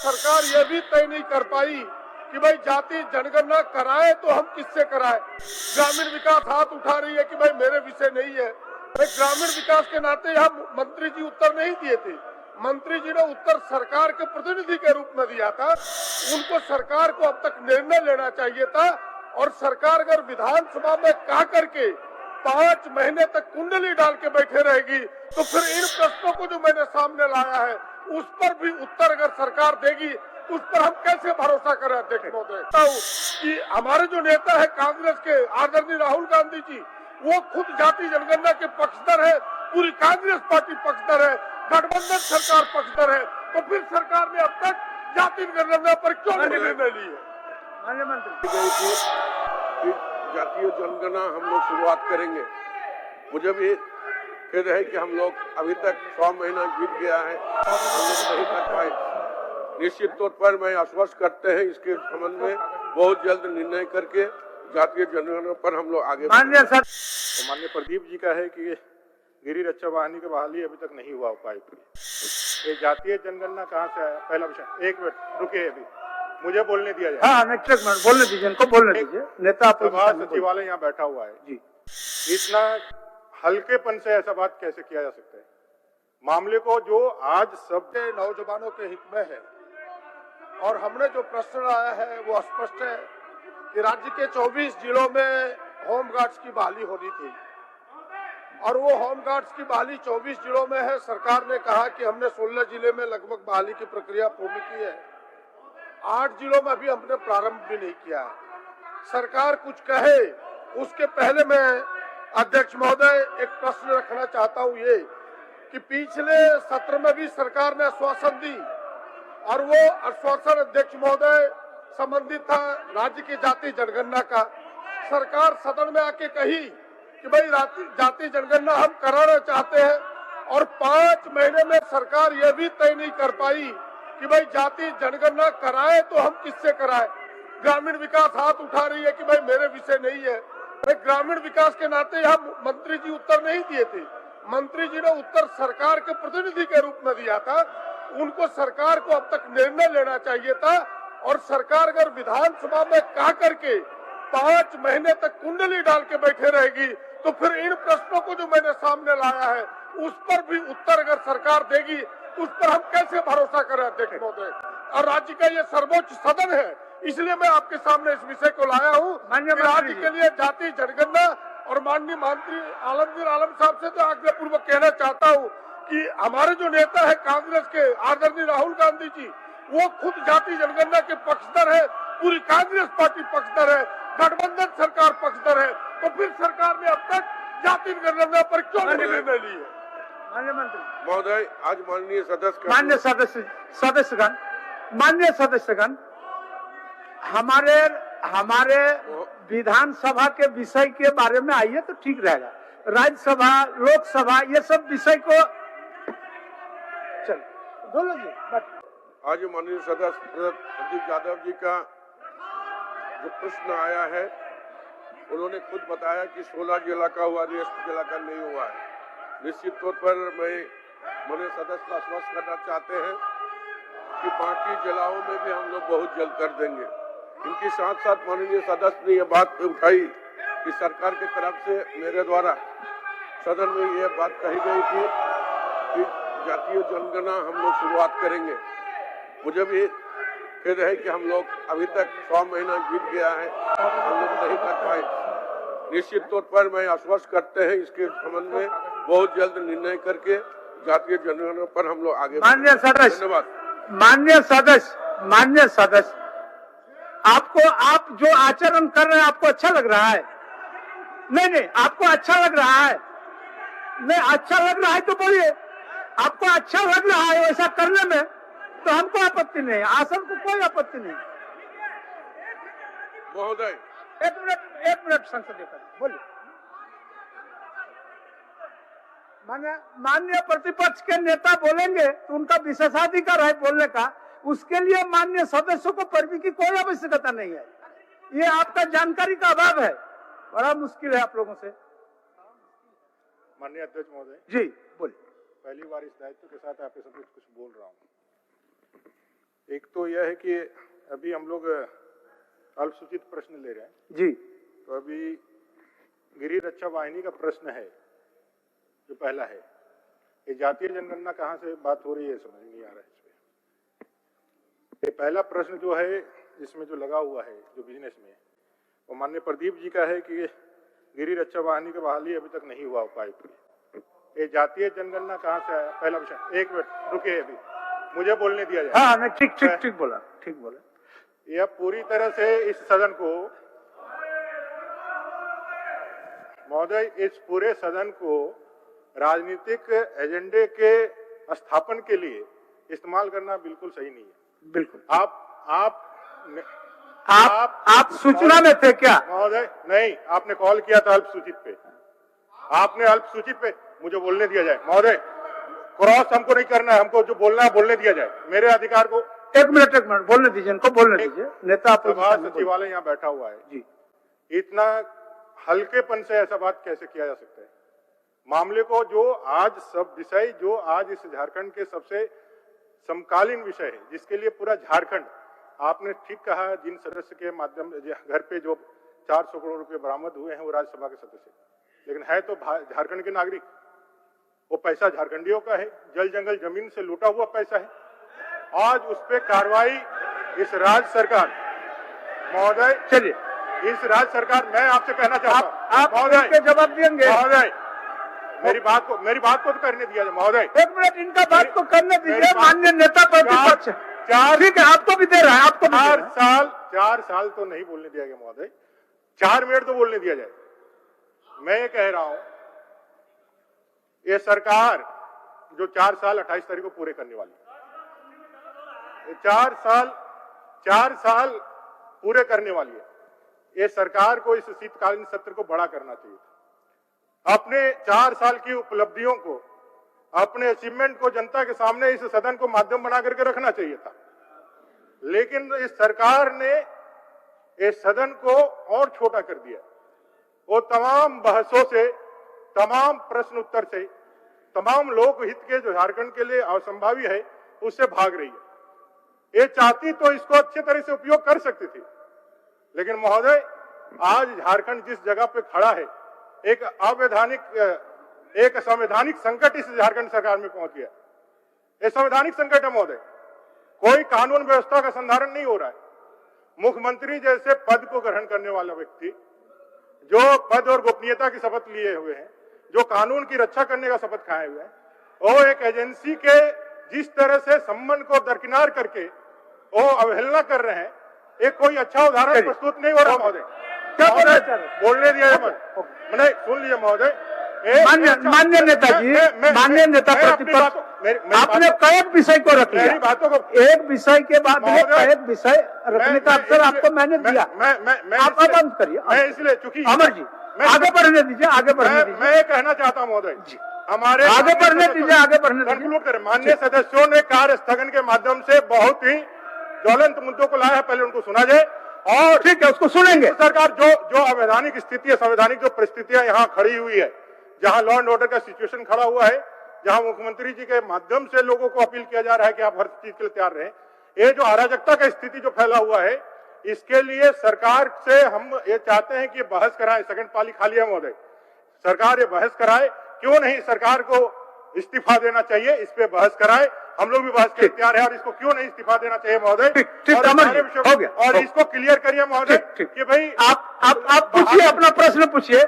सरकार ये भी तय नहीं कर पाई कि भाई जाति जनगणना कराए तो हम किससे कराए। ग्रामीण विकास हाथ उठा रही है कि भाई मेरे विषय नहीं है। भाई ग्रामीण विकास के नाते यहाँ मंत्री जी उत्तर नहीं दिए थे। मंत्री जी ने उत्तर सरकार के प्रतिनिधि के रूप में दिया था। उनको सरकार को अब तक निर्णय लेना चाहिए था और सरकार अगर विधानसभा में कह करके 5 महीने तक कुंडली डाल के बैठे रहेगी तो फिर इन प्रश्नों को जो मैंने सामने लाया है उस पर भी उत्तर अगर सरकार देगी उस पर हम कैसे भरोसा करें। अध्यक्ष महोदय कि हमारे जो नेता है कांग्रेस के आदरणीय राहुल गांधी जी वो खुद जाति जनगणना के पक्षधर है, पूरी कांग्रेस पार्टी पक्षधर है, गठबंधन सरकार पक्षधर है, तो फिर सरकार ने अब तक जाति जनगणना पर क्यों निर्णय लिए। माननीय मंत्री कि जातीय जनगणना हम लोग शुरुआत करेंगे। मुझे भी खेद है कि हम लोग अभी तक 100 महीना बीत गया है, हम लोग नहीं कर पाए। निश्चित तौर पर मैं आश्वस्त करते हैं इसके संबंध में बहुत जल्द निर्णय करके जातीय जनगणना पर हम लोग आगे। माननीय सर तो माननीय प्रदीप जी का है कि गिरी रक्षा वाहिनी की बहाली अभी तक नहीं हुआ उपायुक्त। ये जातीय जनगणना कहाँ से आया? पहला विषय। एक मिनट रुकिए, अभी मुझे बोलने दिया जाए। हाँ नेक्स्ट मिनट बोलने दीजिए, इनको बोलने दीजिए। नेता सचिवालय यहाँ बैठा हुआ है जी, इतना हल्केपन से ऐसा बात कैसे किया जा सकता है? मामले को जो आज सबके नौजवानों के हित में है और हमने जो प्रश्न आया है वो स्पष्ट है कि राज्य के 24 जिलों में होमगार्ड्स की बहाली होनी थी और वो होमगार्ड्स की बहाली 24 जिलों में है। सरकार ने कहा कि हमने 16 जिले में लगभग बहाली की प्रक्रिया पूर्ण की है, 8 जिलों में अभी हमने प्रारंभ भी नहीं किया है। सरकार कुछ कहे उसके पहले मैं अध्यक्ष महोदय एक प्रश्न रखना चाहता हूँ ये कि पिछले सत्र में भी सरकार ने आश्वासन दी और वो आश्वासन अध्यक्ष महोदय संबंधित था राज्य की जाति जनगणना का। सरकार सदन में आके कही कि भाई जाति जनगणना हम कराना चाहते हैं और 5 महीने में सरकार ये भी तय नहीं कर पाई कि भाई जाति जनगणना कराए तो हम किससे कराए। ग्रामीण विकास हाथ उठा रही है कि भाई मेरे विषय नहीं है। भाई ग्रामीण विकास के नाते यहाँ मंत्री जी उत्तर नहीं दिए थे। मंत्री जी ने उत्तर सरकार के प्रतिनिधि के रूप में दिया था। उनको सरकार को अब तक निर्णय लेना चाहिए था और सरकार अगर विधानसभा में कह करके 5 महीने तक कुंडली डाल के बैठे रहेगी तो फिर इन प्रश्नों को जो मैंने सामने लाया है उस पर भी उत्तर अगर सरकार देगी उस पर हम कैसे भरोसा करें। अध्यक्ष महोदय और राज्य का ये सर्वोच्च सदन है, इसलिए मैं आपके सामने इस विषय को लाया हूँ। राज्य के लिए जाति जनगणना और माननीय मंत्री आलमगीर आलम साहब से तो आग्रह पूर्वक कहना चाहता हूँ कि हमारे जो नेता है कांग्रेस के आदरणीय राहुल गांधी जी वो खुद जाति जनगणना के पक्षधर है, पूरी कांग्रेस पार्टी पक्षधर है, गठबंधन सरकार पक्षधर है, तो फिर सरकार ने अब तक जाति जनगणना पर क्यों निर्णय लिए। माननीय मंत्री महोदय आज माननीय माननीय सदस्यगण हमारे विधानसभा के विषय के बारे में आइए तो ठीक रहेगा। राज्यसभा लोकसभा ये सब विषय को चल बोलो जी। आज माननीय सदस्य प्रदीप यादव जी का जो प्रश्न आया है उन्होंने खुद बताया कि 16 जिला का हुआ, रेस्ट जिला का नहीं हुआ है। निश्चित तौर पर मैं माननीय सदस्य को आश्वस्त करना चाहते हैं कि बाकी जिलाओं में भी हम लोग बहुत जल्द कर देंगे। इनके साथ साथ माननीय सदस्य ने यह बात उठाई कि सरकार की तरफ से मेरे द्वारा सदन में यह बात कही गई थी कि जातीय जनगणना हम लोग शुरुआत करेंगे। मुझे भी खेद है कि हम लोग अभी तक 100 महीना बीत गया है, हम लोग नहीं कर पाए। निश्चित तौर पर मैं आश्वस्त करते हैं इसके संबंध में बहुत जल्द निर्णय करके जातीय जनगणना पर हम लोग आगे। माननीय सदस्य धन्यवाद। माननीय सदस्य आपको आप जो आचरण कर रहे हैं आपको अच्छा लग रहा है? नहीं आपको अच्छा लग रहा है? नहीं अच्छा लग रहा है तो बोलिए। आपको अच्छा लग रहा है ऐसा करने में तो हमको आपत्ति नहीं है, आसन को कोई आपत्ति नहीं। महोदय एक मिनट संसदीय बोलिए। माननीय प्रतिपक्ष के नेता बोलेंगे तो उनका विशेषाधिकार है बोलने का, उसके लिए माननीय सदस्यों को परवी की कोई आवश्यकता नहीं है। ये आपका जानकारी का अभाव है, बड़ा मुश्किल है आप लोगों से। माननीय अध्यक्ष महोदय जी बोलिए। पहली बार इस दायित्व के साथ आपके समक्ष कुछ बोल रहा हूँ। एक तो यह है कि अभी हम लोग अल्पसूचित प्रश्न ले रहे हैं जी। तो अभी गिरिह रक्षा वाहिनी का प्रश्न है जो पहला है, ये जातीय जनगणना कहाँ से बात हो रही है समझ नहीं आ रहा है इसमें। ये पहला प्रश्न जो है इसमें जो लगा हुआ है जो बिजनेस में, वो माननीय प्रदीप जी का है कि गिरिह रक्षा वाहिनी की बहाली अभी तक नहीं हुआ उपायुक्त। ये जातीय जनगणना कहाँ से आया, पहला विषय। एक मिनट रुकिए, अभी मुझे बोलने दिया जाए। हाँ नहीं, ठीक ठीक ठीक बोला, ठीक बोला। यह पूरी तरह से इस सदन को, महोदय, इस पूरे सदन को राजनीतिक एजेंडे के स्थापन के लिए इस्तेमाल करना बिल्कुल सही नहीं है। बिल्कुल। आप सूचना में थे क्या महोदय? नहीं, आपने कॉल किया था अल्पसूचित पे, आपने अल्पसूचित पे, मुझे बोलने दिया जाए महोदय। क्रॉस हमको नहीं करना है, हमको जो बोलना है बोलने दिया जाए, मेरे अधिकार को। एक मिनट बोलने दीजिए, इनको बोलने दीजिए। नेता सभा सचिवालय यहाँ बैठा हुआ है जी। इतना हल्केपन से ऐसा बात कैसे किया जा सकता है? मामले को जो आज सब विषय जो आज इस झारखंड के सबसे समकालीन विषय है, जिसके लिए पूरा झारखंड, आपने ठीक कहा, जिन सदस्य के माध्यम घर पे जो 400 करोड़ रुपए बरामद हुए हैं वो राज्यसभा के सदस्य, लेकिन है तो झारखंड के नागरिक। वो पैसा झारखंडियों का है, जल जंगल जमीन से लूटा हुआ पैसा है। आज उस पे कार्रवाई इस राज्य सरकार, महोदय, चलिए, इस राज्य सरकार, मैं आपसे कहना चाहता हूँ, आप महोदय के जवाब देंगे। महोदय, मेरी बात को तो करने दिया जाए महोदय। एक मिनट, इनका बात को करने दीजिए। माननीय नेता प्रतिपक्ष, ठीक है, आपको भी दे रहा है, आपको 4 साल तो नहीं बोलने दिया गया महोदय, 4 मिनट तो बोलने दिया जाए। मैं ये कह रहा हूं, ये सरकार जो 4 साल 28 तारीख को पूरे करने वाली, 4 साल पूरे करने वाली है, ये सरकार को इस शीतकालीन सत्र को बड़ा करना चाहिए था। अपने 4 साल की उपलब्धियों को, अपने अचीवमेंट को जनता के सामने इस सदन को माध्यम बना करके रखना चाहिए था, लेकिन इस सरकार ने इस सदन को और छोटा कर दिया। वो तमाम बहसों से, तमाम प्रश्न उत्तर से, तमाम लोक हित के जो झारखंड के लिए असंभावी है उससे भाग रही है। ये चाहती तो इसको अच्छे तरह से उपयोग कर सकती थी, लेकिन महोदय आज झारखंड जिस जगह पे खड़ा है, एक संवैधानिक संकट इस झारखंड सरकार में पहुंच गया। ये संवैधानिक संकट है महोदय, कोई कानून व्यवस्था का संधारण नहीं हो रहा है। मुख्यमंत्री जैसे पद को ग्रहण करने वाला व्यक्ति, जो पद और गोपनीयता की शपथ लिए हुए हैं, जो कानून की रक्षा करने का शपथ खाए हुए हैं, वो एक एजेंसी के जिस तरह से सम्मान को दरकिनार करके वो अवहेलना कर रहे हैं, एक कोई अच्छा उदाहरण प्रस्तुत नहीं हो रहा महोदय। बोलने दिया मैंने, सुन लीजिए महोदय। मान्य नेताजी, मान्य नेता प्रतिपक्ष, आपने कई विषय को रख लिया। मेरी बातों को, एक विषय के बाद एक विषय रखने का अवसर आपको मैंने दिया। आप बंद करिए। मैं इसलिए, चूंकि अमर जी आगे बढ़ने दीजिए, आगे बढ़ने दीजिए। मैं ये कहना चाहता हूँ महोदय जी, हमारे आगे बढ़ने दीजिए, आगे बढ़ने दीजिए। कंक्लूड करें। माननीय सदस्यों ने कार्य स्थगन के माध्यम से बहुत ही ज्वलंत मुद्दों को लाया है, पहले उनको सुना जाए और ठीक है, उसको सुनेंगे। सरकार जो अवैधानिक स्थिति है, संवैधानिक जो परिस्थितियां यहाँ खड़ी हुई है, जहाँ लॉ एंड ऑर्डर का सिचुएशन खड़ा हुआ है, जहाँ मुख्यमंत्री जी के माध्यम से लोगों को अपील किया जा रहा है कि आप हर चीज के लिए तैयार रहें, ये जो अराजकता का स्थिति जो फैला हुआ है, इसके लिए सरकार से हम ये चाहते हैं कि बहस कराएं। सेकंड पाली खाली है महोदय, सरकार ये बहस कराए। क्यों नहीं सरकार को इस्तीफा देना चाहिए, इस पे बहस कराए। हम लोग भी बहस के तैयार है, और इसको क्यों नहीं इस्तीफा देना चाहिए महोदय। और इसको क्लियर करिए महोदय कि भाई आप पूछिए, अपना प्रश्न पूछिए।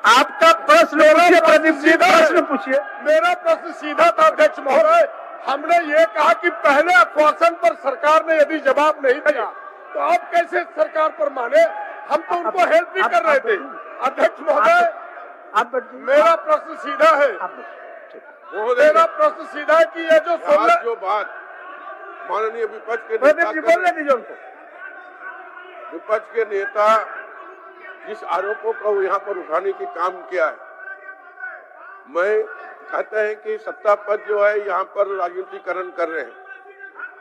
आपका प्रश्न पूछिए, प्रदीप जी प्रश्न पूछिए। मेरा प्रश्न सीधा था अध्यक्ष महोदय, हमने ये कहा कि पहले आश्वासन पर सरकार ने यदि जवाब नहीं दिया तो आप कैसे सरकार पर माने? हम तो उनको हेल्प भी कर रहे थे। अध्यक्ष महोदय, मेरा प्रश्न सीधा है, मेरा प्रश्न सीधा है कि ये जो बात माननीय विपक्ष के नेता, विपक्ष के नेता जिस आरोपों को यहाँ पर उठाने की काम किया है, मैं कहते हैं कि सत्ता पद जो है यहाँ पर राजनीतिकरण कर रहे हैं।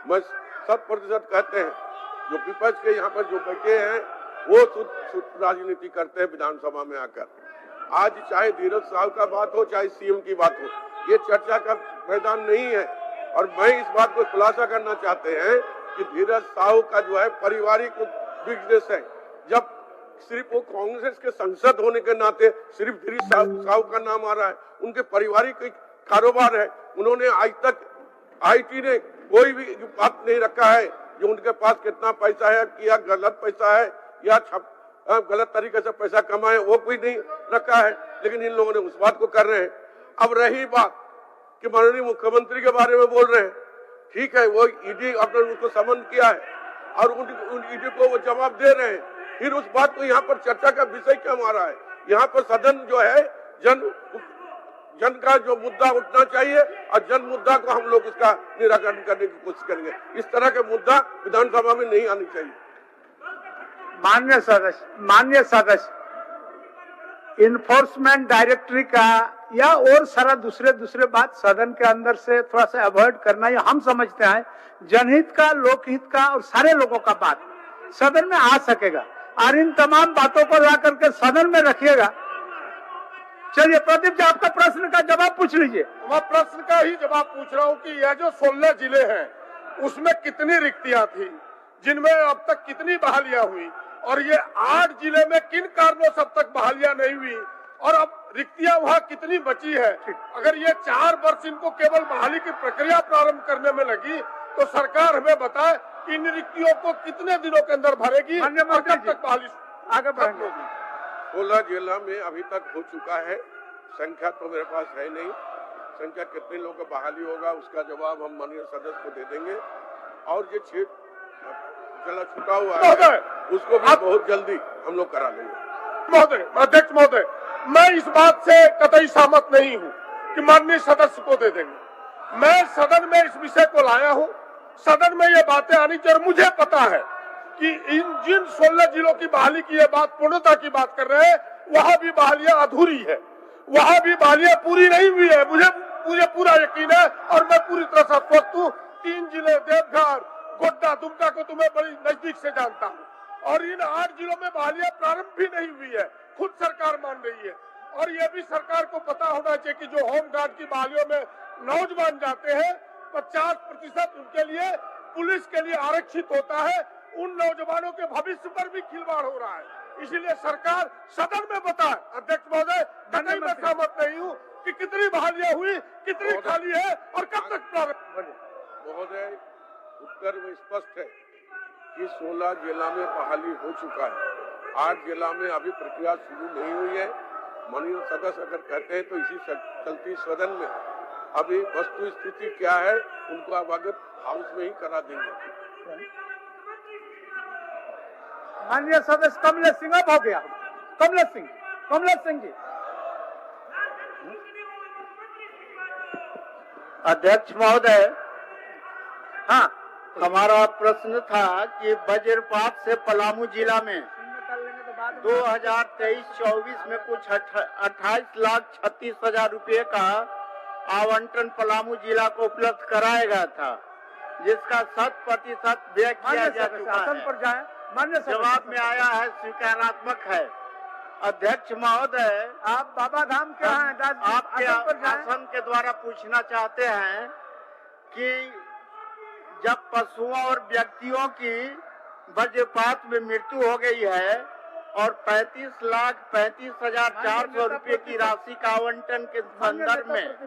मैं 100% कहते हैं जो विपक्ष के यहाँ पर जो बैठे हैं वो शुद्ध राजनीति करते हैं विधानसभा में आकर। आज चाहे धीरज साहब का बात हो, चाहे सीएम की बात हो, ये चर्चा का मैदान नहीं है। और मैं इस बात को खुलासा करना चाहते हैं कि धीरज साहू का जो है पारिवारिक बिजनेस है। जब सिर्फ वो कांग्रेस के सांसद होने के नाते सिर्फ धीरज साहू का नाम आ रहा है, उनके पारिवारिक कारोबार है। उन्होंने आज तक आईटी ने कोई भी बात नहीं रखा है कि उनके पास कितना पैसा है, या गलत पैसा है या गलत तरीके से पैसा कमाए, वो कोई नहीं रखा है। लेकिन इन लोगों ने उस बात को कर रहे हैं। अब रही बात कि माननीय मुख्यमंत्री के बारे में बोल रहे हैं, ठीक है, वो ईडी अपने उनको समन किया है और उन ईडी को वो जवाब दे रहे हैं। फिर उस बात को यहाँ पर चर्चा का विषय क्या मारा है? यहाँ पर सदन जो है जन का जो मुद्दा उठना चाहिए और जन मुद्दा को हम लोग उसका निराकरण करने की कोशिश करेंगे। इस तरह के मुद्दा विधानसभा में नहीं आनी चाहिए। माननीय सदस्य, इन्फोर्समेंट डायरेक्टरी का या और सारा दूसरे बात सदन के अंदर से थोड़ा सा अवॉइड करना, ये हम समझते हैं जनहित का, लोकहित का और सारे लोगों का बात सदन में आ सकेगा, और इन तमाम बातों को ला करके सदन में रखिएगा। चलिए प्रदीप जी, आपका प्रश्न का जवाब पूछ लीजिए। मैं प्रश्न का ही जवाब पूछ रहा हूँ कि यह जो 16 जिले हैं उसमें कितनी रिक्तियां थी, जिनमें अब तक कितनी बहालियां हुई, और ये 8 जिले में किन कारणों से अब तक बहालियां नहीं हुई, और अब रिक्तियां वहाँ कितनी बची है। अगर ये 4 वर्ष इनको केवल बहाली की प्रक्रिया प्रारंभ करने में लगी तो सरकार हमें बताए कि इन रिक्तियों को कितने दिनों के अंदर भरेगी और कब तक बहाली आगे बढ़ेगी। 16 जिला में अभी तक हो चुका है, संख्या तो मेरे पास है नहीं, संख्या कितने लोगों का बहाली होगा उसका जवाब हम माननीय सदस्य को दे देंगे। और ये जिला छूटा हुआ है उसको भी बहुत जल्दी हम लोग करा लेंगे। महोदय, अध्यक्ष महोदय, मैं इस बात से कतई सहमत नहीं हूँ कि माननीय सदस्य को दे देंगे। मैं सदन में इस विषय को लाया हूँ, सदन में ये बातें आनी चाहिए। मुझे पता है कि इन जिन 16 जिलों की बहाली की ये बात पूर्णता की बात कर रहे हैं, वहाँ भी बहालियां अधूरी है, वहाँ भी बहालियां पूरी नहीं हुई है। मुझे पूरा यकीन है और मैं पूरी तरह से आश्वस्त हूँ। 3 जिले देवघर, गोड्डा, दुमका को तुम्हें बड़ी नजदीक से जानता हूँ, और इन 8 जिलों में बहालियां प्रारंभ भी नहीं हुई है, खुद सरकार मान रही है। और ये भी सरकार को पता होना चाहिए कि जो होम गार्ड की बहालियों में नौजवान जाते हैं 50% उनके लिए पुलिस के लिए आरक्षित होता है। उन नौजवानों के भविष्य पर भी खिलवाड़ हो रहा है। इसीलिए सरकार सदन में बताए। अध्यक्ष महोदय, कतई मैं सहमत नहीं हूँ कि कितनी बहालियां हुई, कितनी खाली है और कब तक प्रारंभ। महोदय, उत्तर में स्पष्ट है कि 16 जिला में बहाली हो चुका है, 8 जिला में अभी प्रक्रिया शुरू नहीं हुई है। माननीय सदस्य अगर कहते हैं तो इसी चलती सदन में अभी वस्तु स्थिति क्या है उनको अवगत हाउस में ही करा देंगे। माननीय सदस्य कमलेश सिंह अब हो गया। कमलेश सिंह जी। अध्यक्ष महोदय, हाँ, हमारा प्रश्न था कि वज्रपात से पलामू जिला में 2023-24 में कुछ 28,36,000 रुपये का आवंटन पलामू जिला को उपलब्ध कराया गया था, जिसका 100% व्यय किया जा चुका है। जवाब में आया है स्वीकारात्मक है। अध्यक्ष महोदय, आप बाबा धाम के हैं, आपके आसन के द्वारा पूछना चाहते हैं कि जब पशुओं और व्यक्तियों की वज्रपात में मृत्यु हो गई है और 35,35,400 रुपये की राशि का आवंटन के संदर्भ में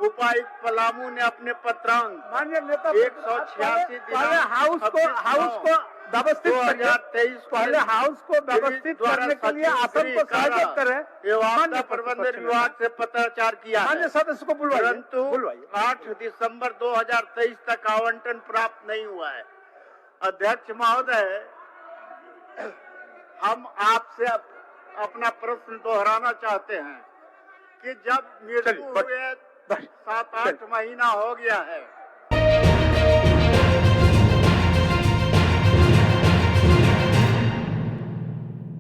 उपायुक्त पलामू ने अपने पत्रांक 186 हाउस को व्यवस्थित 2023 पहले हाउस को व्यवस्थित करने के लिए आसन को सहयोग करें एवं प्रबंधन विभाग से पत्राचार किया है, सदस्य को परंतु 8 दिसंबर 2023 तक आवंटन प्राप्त नहीं हुआ है। अध्यक्ष महोदय, हम आपसे अपना प्रश्न दोहराना चाहते हैं कि जब मृत्यु हुए 7-8 महीना हो गया है